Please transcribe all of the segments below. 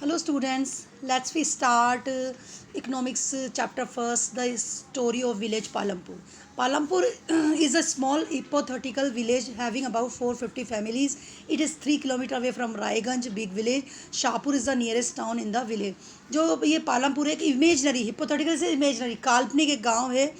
Hello students, let's we start economics chapter first, the story of village Palampur. Palampur is a small hypothetical village having about 450 families. It is 3 kilometers away from Raiganj big village. Shahpur is the nearest town in the village. जो ये पालमपुर एक imaginary हिपोथेटिकल से imaginary काल्पनिक एक गांव है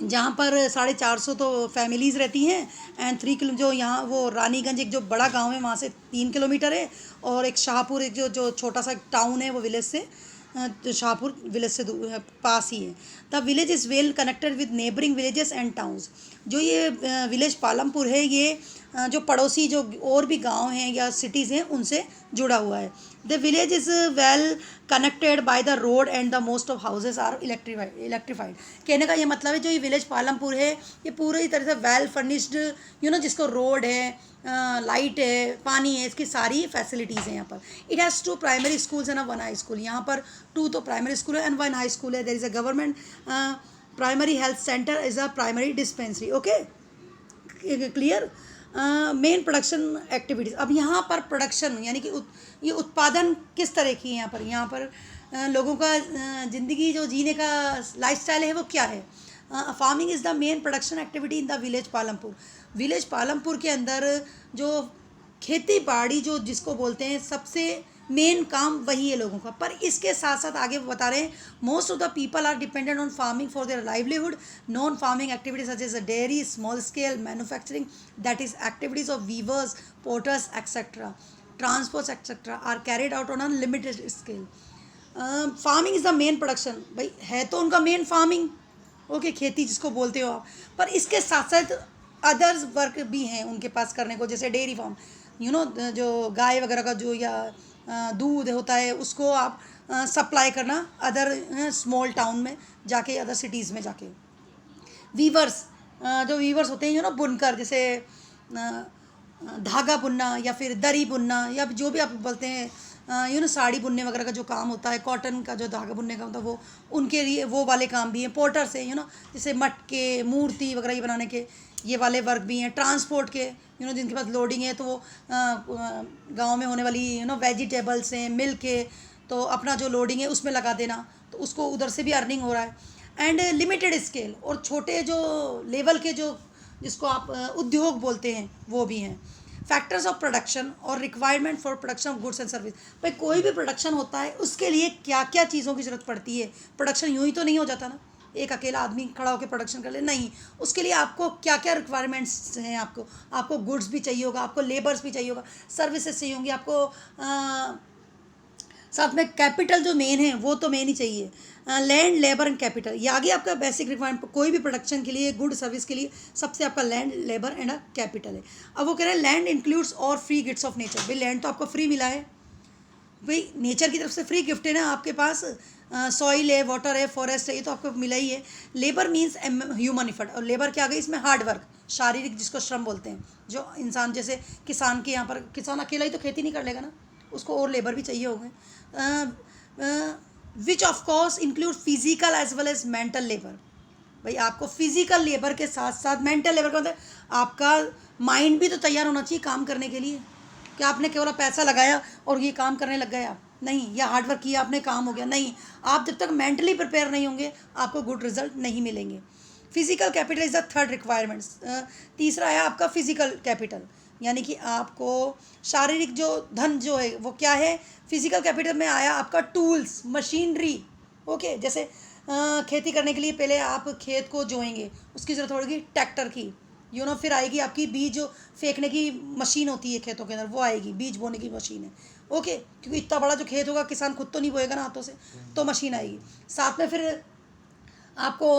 जहाँ पर 450 तो फैमिलीज़ रहती हैं एंड 3 किलो जो यहाँ वो रानीगंज एक जो बड़ा गांव है वहाँ से 3 किलोमीटर है और एक शाहपुर एक जो छोटा सा टाउन है वो विलेज से जो शाहपुर विलेज से पास ही है। The village is well connected with neighbouring villages and towns. जो ये विलेज पालमपुर है ये जो पड़ोसी जो और भी गांव हैं या सिटीज़ हैं उनसे जुड़ा हुआ है। The village is well connected by the road and the most of houses are electrified. कहने का ये मतलब है जो ये विलेज पालमपुर है ये पूरी तरह से वेल फर्निश्ड जिसको रोड है लाइट है पानी है इसकी सारी फैसिलिटीज़ हैं यहाँ पर। It has 2 primary schools and 1 high school. यहाँ पर 2 तो प्राइमरी स्कूल है एंड 1 हाई स्कूल है। There is a government primary health centre is a primary dispensary. Okay clear. Main production activities. अब यहाँ पर प्रोडक्शन यानी कि ये उत्पादन किस तरह की है यहाँ पर लोगों का ज़िंदगी जो जीने का लाइफस्टाइल है वो क्या है। Farming is the main production activity in the village Palampur. Village Palampur के अंदर जो खेती बाड़ी जो जिसको बोलते हैं सबसे मेन काम वही है लोगों का। पर इसके साथ साथ आगे बता रहे हैं most of the people are dependent on farming for their livelihood. Non farming activities such as a dairy small scale manufacturing that is activities of weavers porters etcetera transports etcetera are carried out on a limited scale. Farming is the main production. भाई है तो उनका main farming okay खेती जिसको बोलते हो आप। पर इसके साथ साथ अदर्स वर्क भी हैं उनके पास करने को जैसे डेयरी फार्म जो गाय वगैरह का जो या दूध होता है उसको आप सप्लाई करना अदर स्मॉल टाउन में जाके अदर सिटीज़ में जाके। वीवर्स जो वीवर्स होते हैं बुनकर जैसे धागा बुनना या फिर दरी बुनना या जो भी आप बोलते हैं साड़ी बुनने वगैरह का जो काम होता है कॉटन का जो धागा बुनने का होता है वो उनके लिए वो वाले काम भी हैं। पोर्टर से जैसे मटके मूर्ति वगैरह ये बनाने के ये वाले वर्क भी हैं। ट्रांसपोर्ट के जिनके पास लोडिंग है तो वो गांव में होने वाली वेजिटेबल्स हैं मिल्क है तो अपना जो लोडिंग है उसमें लगा देना तो उसको उधर से भी अर्निंग हो रहा है। एंड लिमिटेड स्केल और छोटे जो लेवल के जो जिसको आप उद्योग बोलते हैं वो भी हैं। फैक्टर्स ऑफ प्रोडक्शन और requirement for production of goods and service. भाई कोई भी प्रोडक्शन होता है उसके लिए क्या क्या चीज़ों की ज़रूरत पड़ती है। प्रोडक्शन यूँ ही तो नहीं हो जाता ना एक अकेला आदमी खड़ा होकर प्रोडक्शन कर ले नहीं। उसके लिए आपको क्या क्या रिक्वायरमेंट्स हैं। आपको गुड्स भी चाहिए होगा आपको लेबर्स भी चाहिए होगा सर्विसेज चाहिए होंगी आपको साथ में कैपिटल जो मेन है वो तो मेन ही चाहिए। लैंड लेबर एंड कैपिटल ये आगे आपका बेसिक रिक्वायरमेंट कोई भी प्रोडक्शन के लिए गुड सर्विस के लिए सबसे आपका लैंड लेबर एंड कैपिटल है। अब वो कह रहे हैं लैंड इंक्लूड्स और फ्री गिफ्ट्स ऑफ नेचर। भाई लैंड तो आपको फ्री मिला है भाई नेचर की तरफ से फ्री गिफ्ट है ना आपके पास सॉइल है वाटर है फॉरेस्ट है ये तो आपको मिला ही है। लेबर मीन्स ह्यूमन इफर्ट और लेबर क्या आ गई इसमें हार्ड वर्क शारीरिक जिसको श्रम बोलते हैं। जो इंसान जैसे किसान के यहाँ पर किसान अकेला ही तो खेती नहीं कर लेगा ना उसको और लेबर भी चाहिए होंगे। Which of course include physical as well as mental labour. भाई आपको फिजिकल लेबर के साथ साथ मेंटल लेबर का मतलब आपका माइंड भी तो तैयार होना चाहिए काम करने के लिए। क्या आपने केवल पैसा लगाया और ये काम करने लग गए आप नहीं या हार्डवर्क किया आपने काम हो गया नहीं। आप जब तक मेंटली प्रिपेयर नहीं होंगे आपको गुड रिजल्ट नहीं मिलेंगे। Physical capital is the third requirements. तीसरा है आपका फिजिकल कैपिटल यानी कि आपको शारीरिक जो धन जो है वो क्या है। फिजिकल कैपिटल में आया आपका टूल्स मशीनरी ओके जैसे खेती करने के लिए पहले आप खेत को जोएंगे उसकी ज़रूरत होगी ट्रैक्टर की फिर आएगी आपकी बीज जो फेंकने की मशीन होती है खेतों के अंदर वो आएगी बीज बोने की मशीन है ओके क्योंकि इतना बड़ा जो खेत होगा किसान खुद तो नहीं बोएगा ना हाथों से तो मशीन आएगी। साथ में फिर आपको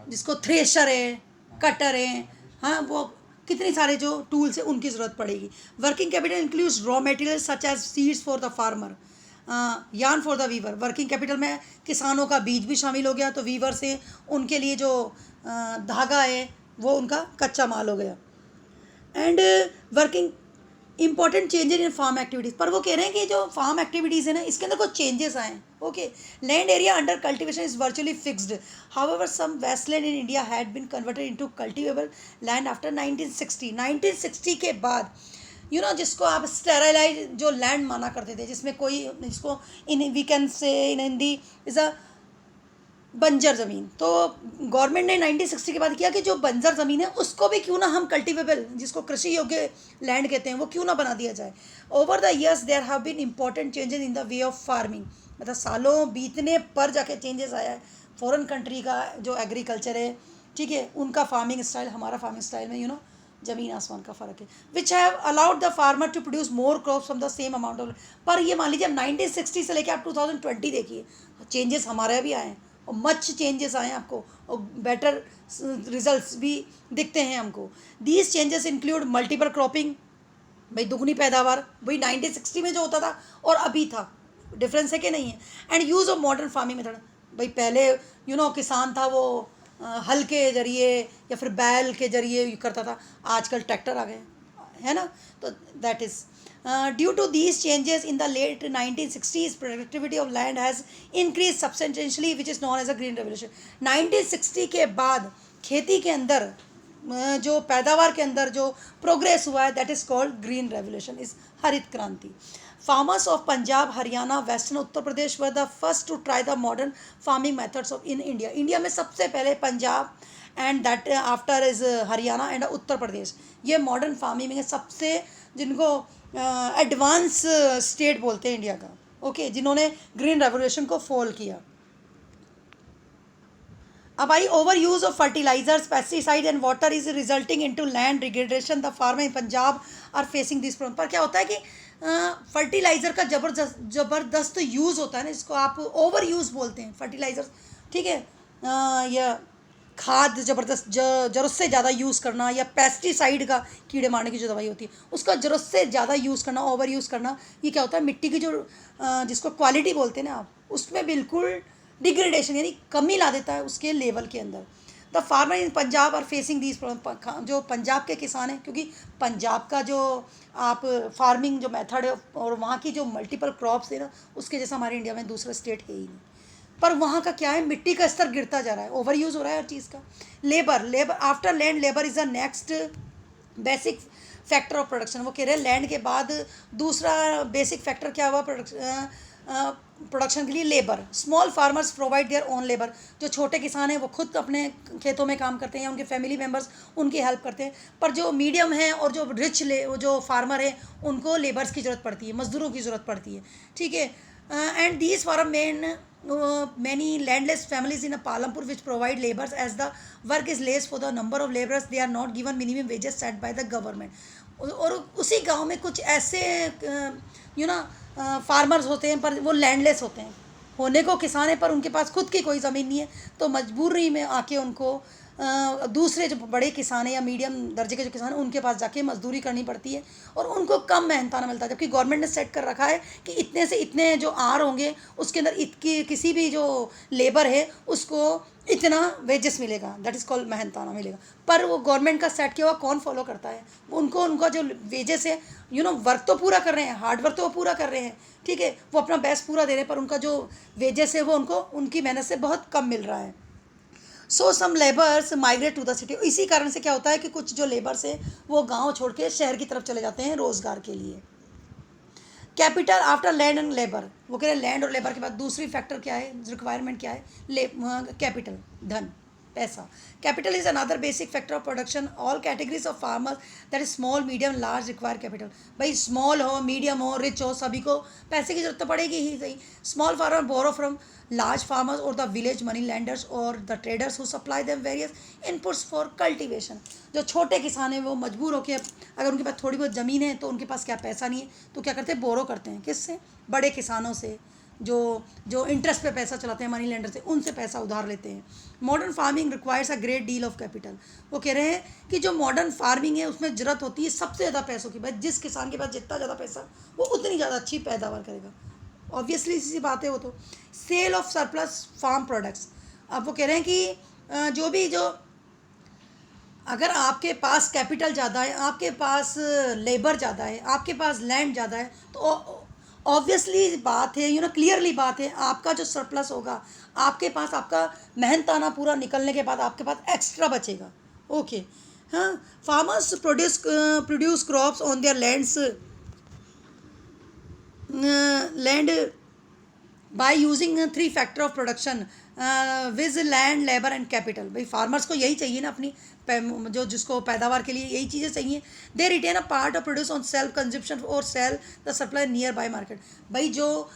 जिसको थ्रेशर है कटर है हाँ वो कितने सारे जो टूल्स हैं उनकी ज़रूरत पड़ेगी। Working capital includes raw material such as seeds for the farmer yarn for the weaver. Working capital में किसानों का बीज भी शामिल हो गया तो वीवर से उनके लिए जो धागा है वो उनका कच्चा माल हो गया। And working important changes in farm activities. पर वो कह रहे हैं कि जो फार्म एक्टिविटीज़ है ना इसके अंदर कुछ चेंजेस आए okay. Land area under cultivation is virtually fixed however some wasteland in India had been converted into cultivable land after 1960 के बाद जिसको आप स्टेराइलाइज जो लैंड माना करते थे, जिसमें कोई, जिसको इन we can say in Hindi is a बंजर ज़मीन। तो गवर्नमेंट ने 1960 के बाद किया कि जो बंजर ज़मीन है उसको भी क्यों ना हम कल्टिवेबल, जिसको कृषि योग्य लैंड कहते हैं, वो क्यों ना बना दिया जाए। Over the years there have been important changes in the way of farming, मतलब सालों बीतने पर जाके चेंजेस आया है। फॉरेन कंट्री का जो एग्रीकल्चर है, ठीक है, उनका फार्मिंग स्टाइल हमारा फार्मिंग स्टाइल में ज़मीन आसमान का फ़र्क है। Which have allowed the farmer to produce more crops from the same amount of. पर ये मान लीजिए 1960 से लेकर आप 2020 देखिए, चेंजेस हमारे यहाँ भी आए हैं और मच चेंजेस आए हैं आपको, और बेटर रिजल्ट्स भी दिखते हैं हमको। These changes include multiple cropping, भाई दुगनी पैदावार, भाई 1960 में जो होता था और अभी था, डिफरेंस है कि नहीं है। And use of modern farming method, भाई पहले किसान था वो हल के जरिए या फिर बैल के जरिए करता था, आजकल ट्रैक्टर आ गए, है ना। तो that is due to these changes in the late 1960s productivity of land has increase substantially which is known as a green revolution. 1960 के बाद खेती के अंदर जो पैदावार के अंदर जो प्रोग्रेस हुआ है, that is called green revolution, इस हरित क्रांति। Farmers of Punjab, Haryana, western Uttar Pradesh were the first to try the modern farming methods of in India. India में सबसे पहले Punjab and that after is Haryana and Uttar Pradesh, ये मॉडर्न फार्मिंग में सबसे, जिनको एडवांस स्टेट बोलते हैं इंडिया का, ओके, जिन्होंने ग्रीन रेवोल्यूशन को फॉलो किया। अब I over use of fertilisers, pesticide and water is resulting into land degradation. The farmer in Punjab are facing this problem. पर क्या होता है कि फर्टिलाइज़र का ज़बरदस्त यूज़ होता है ना, इसको आप ओवर यूज़ बोलते हैं फर्टिलाइज़र, ठीक है, या खाद ज़बरदस्त ज़रूरत से ज़्यादा यूज़ करना, या पेस्टिसाइड का, कीड़े मारने की जो दवाई होती है उसका ज़रूरत से ज़्यादा यूज़ करना, ओवर यूज़ करना, ये क्या होता है, मिट्टी की जो जिसको क्वालिटी बोलते हैं ना आप, उसमें बिल्कुल डिग्रेडेशन यानी कमी ला देता है उसके लेवल के अंदर। The farmer in Punjab are facing these problem. जो पंजाब के किसान हैं, क्योंकि पंजाब का जो आप फार्मिंग जो मेथड है और वहाँ की जो मल्टीपल क्रॉप्स है ना, उसके जैसा हमारे इंडिया में दूसरा स्टेट है ही नहीं। पर वहाँ का क्या है, मिट्टी का स्तर गिरता जा रहा है, ओवर यूज़ हो रहा है हर चीज़ का। Labour after land labour is the next basic factor of production. वो कह रहे हैं लैंड के बाद दूसरा बेसिक फैक्टर क्या हुआ प्रोडक्शन के लिए, labour. Small farmers provide their own labour. जो छोटे किसान हैं वो खुद अपने खेतों में काम करते हैं या उनके फैमिली मेम्बर्स उनकी हेल्प करते हैं। पर जो मीडियम है और जो रिच जो फार्मर है, उनको लेबर्स की ज़रूरत पड़ती है, मज़दूरों की ज़रूरत पड़ती है, ठीक है। And these farm many landless families in a Palampur which provide laborers as the work is less for the number of laborers, they are not given minimum wages set by the government। और उसी गांव में कुछ ऐसे farmers होते हैं पर वो लैंडलेस होते हैं, होने को किसान है पर उनके पास खुद की कोई ज़मीन नहीं है, तो मजबूरी में आके उनको दूसरे जो बड़े किसान हैं या मीडियम दर्जे के जो किसान हैं उनके पास जाके मजदूरी करनी पड़ती है और उनको कम मेहनताना मिलता है। जबकि गवर्नमेंट ने सेट कर रखा है कि इतने से इतने जो आर होंगे उसके अंदर इतकी किसी भी जो लेबर है उसको इतना वेजेस मिलेगा, दैट इज़ कॉल्ड मेहनताना मिलेगा। पर वो गवर्नमेंट का सेट किया हुआ कौन फॉलो करता है, उनको उनका जो वेजेस है वर्क तो पूरा कर रहे हैं, हार्ड वर्क तो वो पूरा कर रहे हैं, ठीक है, वो अपना बेस्ट पूरा दे रहे हैं, पर उनका जो वेजेस है वो उनको उनकी मेहनत से बहुत कम मिल रहा है। So some labours migrate to the city. इसी कारण से क्या होता है कि कुछ जो लेबर्स है वो गांव छोड़ के शहर की तरफ चले जाते हैं रोज़गार के लिए। Capital after land and labour, वो कह रहे हैं लैंड और लेबर के बाद दूसरी फैक्टर क्या है, रिक्वायरमेंट क्या है, कैपिटल, धन, पैसा। Capital is another basic factor of production. All categories of farmers that is small medium large require capital. भाई स्मॉल हो, मीडियम हो, रिच हो, सभी को पैसे की जरूरत तो पड़ेगी ही सही। Small farmer borrow from large farmers or the village money lenders or the traders who supply them various inputs for cultivation। जो छोटे किसान हैं वो मजबूर होकर, अगर उनके पास थोड़ी बहुत ज़मीन है तो उनके पास क्या पैसा नहीं है तो क्या करते हैं, बोरो करते हैं। किससे, बड़े किसानों से, जो इंटरेस्ट पे पैसा चलाते हैं, मनी लेंडर से, उनसे पैसा उधार लेते हैं। Modern farming requires a great deal of capital. वो कह रहे हैं कि जो मॉडर्न फार्मिंग है उसमें ज़रूरत होती है सबसे ज़्यादा पैसों की। भाई जिस किसान के पास जितना ज़्यादा पैसा वो उतनी ज़्यादा अच्छी पैदावार करेगा, ऑब्वियसली सी बात है वो तो। Sale of surplus farm products. अब वो कह रहे हैं कि जो अगर आपके पास कैपिटल ज़्यादा है, आपके पास लेबर ज़्यादा है, आपके पास लैंड ज़्यादा है, तो ऑब्वियसली बात है, क्लियरली बात है, आपका जो सरप्लस होगा, आपके पास आपका मेहनताना पूरा निकलने के बाद आपके पास एक्स्ट्रा बचेगा, ओके। हाँ, farmers produce crops on their land by using 3 factor of production viz land, labour and capital. भाई फार्मर्स को यही चाहिए ना, अपनी जो जिसको पैदावार के लिए यही चीज़ें चाहिए। They retain a part of produce on self consumption और sell the supply nearby market. भाई जो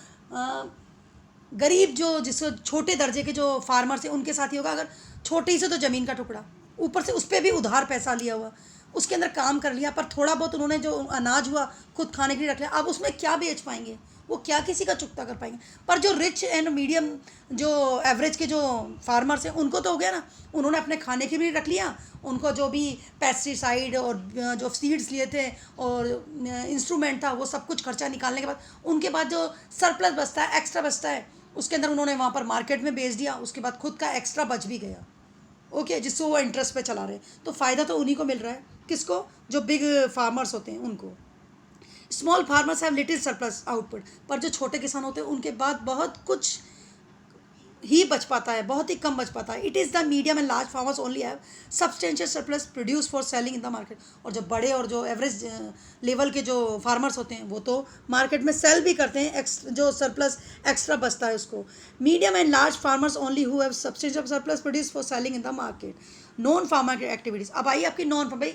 गरीब जो जिसको छोटे दर्जे के जो फार्मर्स हैं उनके साथ ही होगा, अगर छोटे ही से तो ज़मीन का टुकड़ा, ऊपर से उस पर भी उधार पैसा लिया हुआ, उसके अंदर काम कर लिया, पर थोड़ा बहुत उन्होंने जो अनाज हुआ खुद खाने के लिए रख लिया, अब उसमें क्या बेच पाएंगे, वो क्या किसी का चुकता कर पाएंगे। पर जो रिच एंड मीडियम जो एवरेज के जो फार्मर्स हैं उनको तो हो गया ना, उन्होंने अपने खाने के लिए रख लिया, उनको जो भी पेस्टिसाइड और जो सीड्स लिए थे और इंस्ट्रूमेंट था वो सब कुछ खर्चा निकालने के बाद उनके बाद जो सरप्लस बचता है, एक्स्ट्रा बचता है, उसके अंदर उन्होंने वहाँ पर मार्केट में बेच दिया, उसके बाद खुद का एक्स्ट्रा बच भी गया। ओके, जिससे वो इंटरेस्ट पे चला रहे, तो फ़ायदा तो उन्हीं को मिल रहा है। किसको? जो बिग फार्मर्स होते हैं उनको। Small farmers have little surplus output, पर जो छोटे किसान होते हैं उनके बाद बहुत कुछ ही बच पाता है, बहुत ही कम बच पाता है। It is the medium and large farmers only have substantial surplus produce for selling in the market. और जो बड़े और जो एवरेज लेवल के जो फार्मर्स होते हैं वो तो मार्केट में सेल भी करते हैं, जो सरप्लस एक्स्ट्रा बचता है उसको। Medium and large farmers only who have substantial surplus produce for selling in the market. Non farmer activities, अब आइए आपकी नॉन, भाई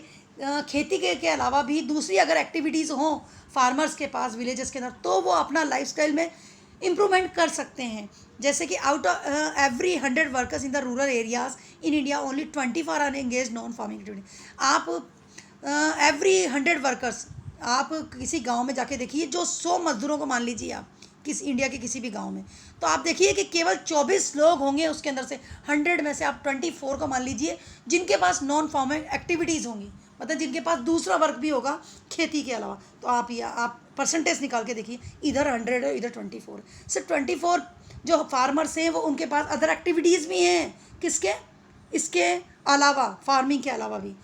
खेती के अलावा भी दूसरी अगर एक्टिविटीज़ हों फार्मर्स के पास विलेजेस के अंदर, तो वो अपना लाइफस्टाइल में इम्प्रूवमेंट कर सकते हैं। जैसे कि out of every 100 workers in the rural areas in India only 24 are engage non farming activity. आप एवरी 100 वर्कर्स, आप किसी गांव में जाके देखिए, जो 100 मजदूरों को मान लीजिए आप किस इंडिया के किसी भी गांव में, तो आप देखिए कि केवल 24 लोग होंगे उसके अंदर से, 100 में से आप 24 को मान लीजिए जिनके पास नॉन फार्मिंग एक्टिविटीज़ होंगी, मतलब जिनके पास दूसरा वर्क भी होगा खेती के अलावा। तो आप परसेंटेज निकाल के देखिए, इधर 100 है, इधर 24 है। सिर्फ 24 जो फार्मर्स हैं वो उनके पास अदर एक्टिविटीज़ भी हैं, किसके? इसके अलावा, फार्मिंग के अलावा भी।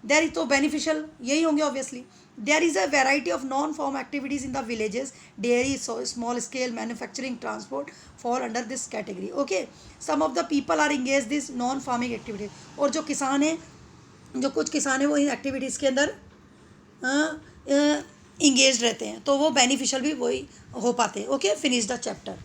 देयर इज तो बेनिफिशियल यही होंगे obviously. There is a variety of non farm activities in the villages, dairy, small scale manufacturing, transport fall under this category. Okay, some of the people are engage this non farming activities. और जो किसान हैं, जो कुछ किसान हैं वो इन activities के अंदर इंगेज रहते हैं, तो वो बेनिफिशियल भी वही हो पाते हैं। Okay, finish the chapter.